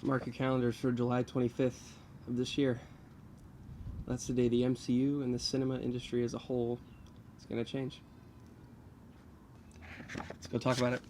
Mark your calendars for July 25th of this year. That's the day the MCU and the cinema industry as a whole is going to change. Let's go talk about it.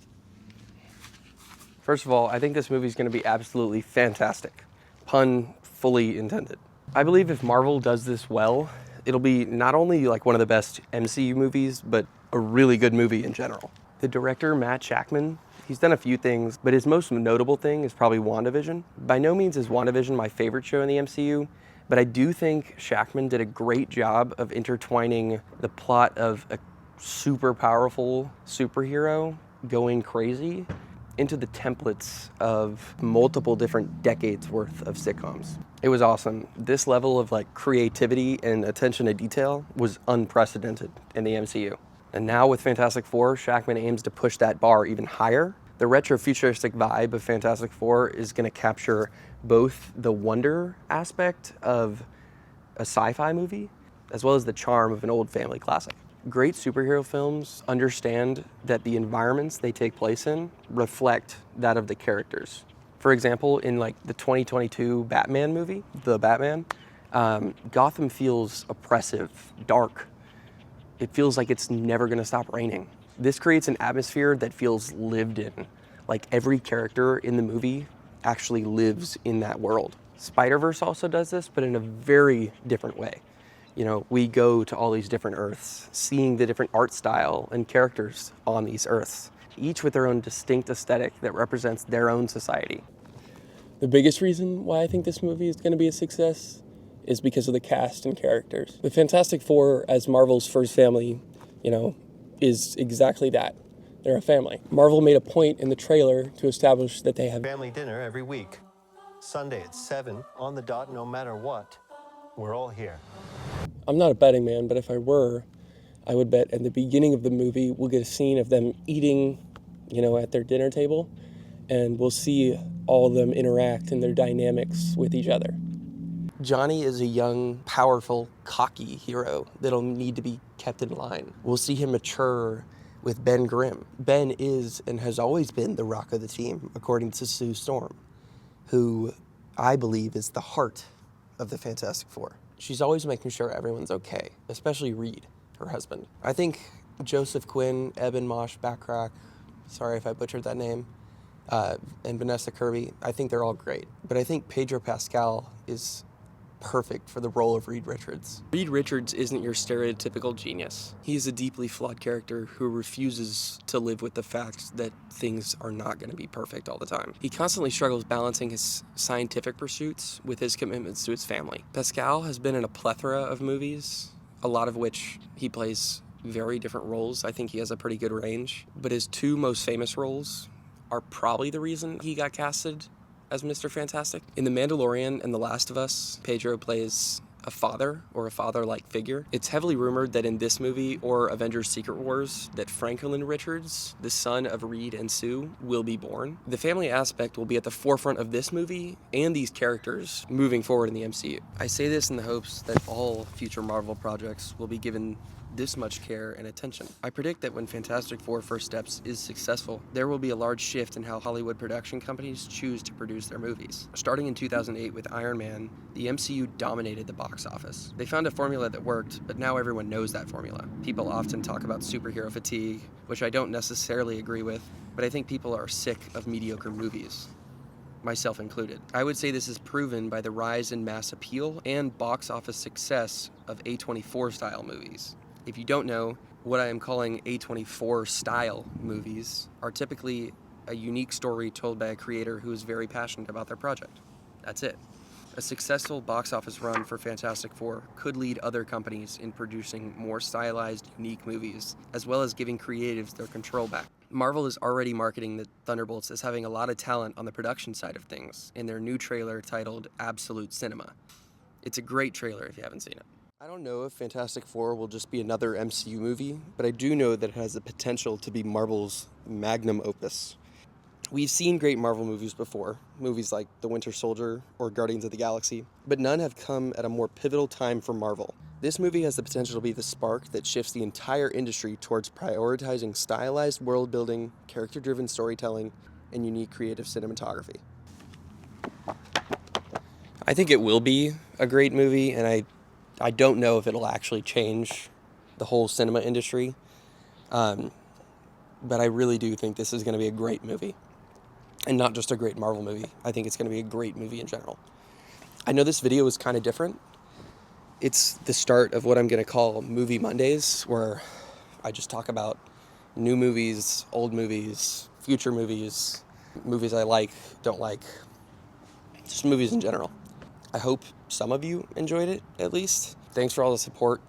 First of all, I think this movie is going to be absolutely fantastic. Pun fully intended. I believe if Marvel does this well, it'll be not only like one of the best MCU movies, but a really good movie in general. The director, Matt Shakman, he's done a few things, but his most notable thing is probably WandaVision. By no means is WandaVision my favorite show in the MCU, but I do think Shakman did a great job of intertwining the plot of a super powerful superhero going crazy into the templates of multiple different decades worth of sitcoms. It was awesome. This level of like creativity and attention to detail was unprecedented in the MCU. And now with Fantastic Four, Shakman aims to push that bar even higher. The retro futuristic vibe of Fantastic Four is gonna capture both the wonder aspect of a sci-fi movie, as well as the charm of an old family classic. Great superhero films understand that the environments they take place in reflect that of the characters. For example, in like the 2022 Batman movie, The Batman, Gotham feels oppressive, dark. It feels like it's never gonna stop raining. This creates an atmosphere that feels lived in, like every character in the movie actually lives in that world. Spider-Verse also does this, but in a very different way. You know, we go to all these different Earths, seeing the different art style and characters on these Earths, each with their own distinct aesthetic that represents their own society. The biggest reason why I think this movie is going to be a success is because of the cast and characters. The Fantastic Four, as Marvel's first family, is exactly that. They're a family. Marvel made a point in the trailer to establish that they have family dinner every week. Sunday at 7 on the dot, no matter what. We're all here. I'm not a betting man, but if I were, I would bet at the beginning of the movie, we'll get a scene of them eating, at their dinner table, and we'll see all of them interact in their dynamics with each other. Johnny is a young, powerful, cocky hero that'll need to be kept in line. We'll see him mature with Ben Grimm. Ben is and has always been the rock of the team, according to Sue Storm, who I believe is the heart of the Fantastic Four. She's always making sure everyone's okay, especially Reed, her husband. I think Joseph Quinn, Eben Mosh Backrack, sorry if I butchered that name, and Vanessa Kirby, I think they're all great. But I think Pedro Pascal is perfect for the role of Reed Richards. Reed Richards isn't your stereotypical genius. He is a deeply flawed character who refuses to live with the fact that things are not going to be perfect all the time. He constantly struggles balancing his scientific pursuits with his commitments to his family. Pascal has been in a plethora of movies, a lot of which he plays very different roles. I think he has a pretty good range, but his two most famous roles are probably the reason he got casted as Mr. Fantastic. In The Mandalorian and The Last of Us, Pedro plays a father or a father-like figure. It's heavily rumored that in this movie or Avengers Secret Wars that Franklin Richards, the son of Reed and Sue, will be born. The family aspect will be at the forefront of this movie and these characters moving forward in the MCU. I say this in the hopes that all future Marvel projects will be given this much care and attention. I predict that when Fantastic Four First Steps is successful, there will be a large shift in how Hollywood production companies choose to produce their movies. Starting in 2008 with Iron Man, the MCU dominated the box office. They found a formula that worked, but now everyone knows that formula. People often talk about superhero fatigue, which I don't necessarily agree with, but I think people are sick of mediocre movies, myself included. I would say this is proven by the rise in mass appeal and box office success of A24 style movies. If you don't know, what I am calling A24 style movies are typically a unique story told by a creator who is very passionate about their project. That's it. A successful box office run for Fantastic Four could lead other companies in producing more stylized, unique movies, as well as giving creatives their control back. Marvel is already marketing the Thunderbolts as having a lot of talent on the production side of things in their new trailer titled Absolute Cinema. It's a great trailer if you haven't seen it. I don't know if Fantastic Four will just be another MCU movie, but I do know that it has the potential to be Marvel's magnum opus. We've seen great Marvel movies before, movies like The Winter Soldier or Guardians of the Galaxy, but none have come at a more pivotal time for Marvel. This movie has the potential to be the spark that shifts the entire industry towards prioritizing stylized world building, character-driven storytelling, and unique creative cinematography. I think it will be a great movie, and I don't know if it'll actually change the whole cinema industry. But I really do think this is going to be a great movie. And not just a great Marvel movie. I think it's going to be a great movie in general. I know this video is kind of different. It's the start of what I'm going to call Movie Mondays, where I just talk about new movies, old movies, future movies, movies I like, don't like, just movies in general. I hope some of you enjoyed it, at least. Thanks for all the support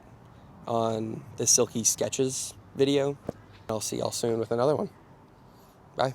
on the Silky Sketches video. I'll see y'all soon with another one. Bye.